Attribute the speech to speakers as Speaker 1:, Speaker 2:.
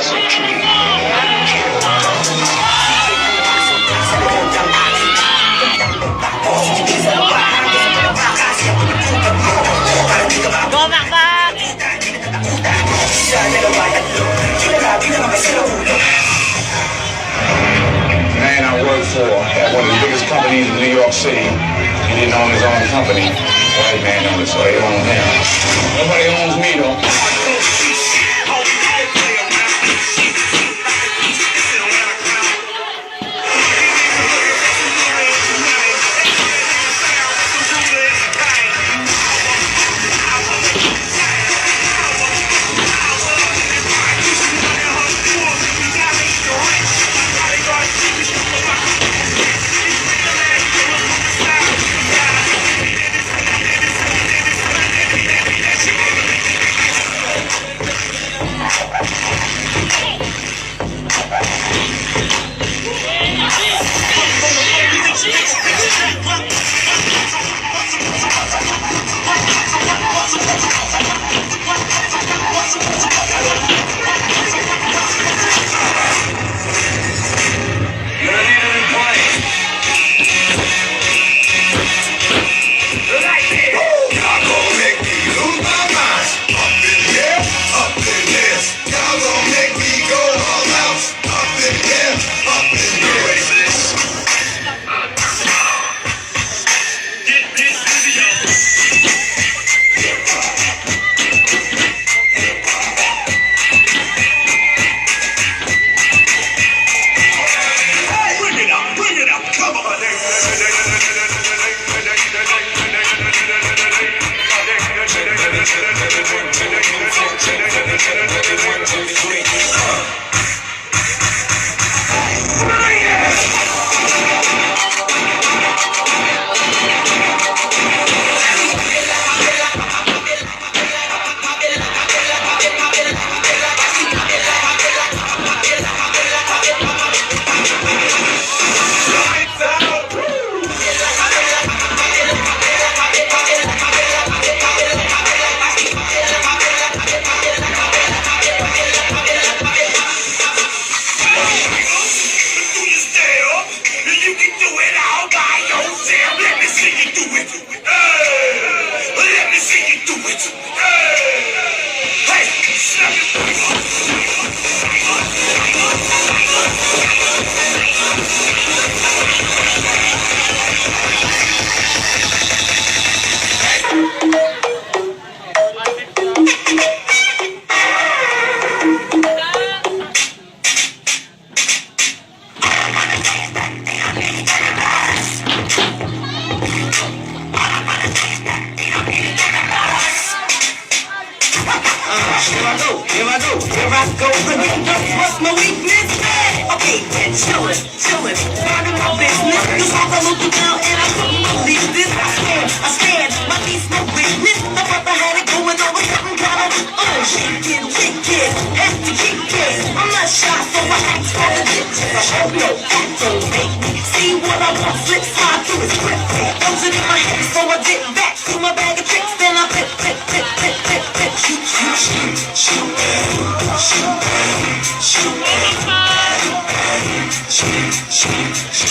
Speaker 1: Man I worked for at one of the biggest companies in New York City. He didn't own his own company. White man owned it, so they own him. Nobody owns me though.
Speaker 2: What's my weakness? Okay, chillin', minding my business. You talk a little down and I couldn't believe this. I stand, my niece no witness. My brother had it going on with something kind of shaking, wicked, had to keep this. I'm not shy, so I act for the ditches. I hope no act don't make me see what I want. Flip slide through his grip. Those it in my head, so I dip back to my bag of tricks. Then I flip, shoot, shoot, shoot, shoot, shoot.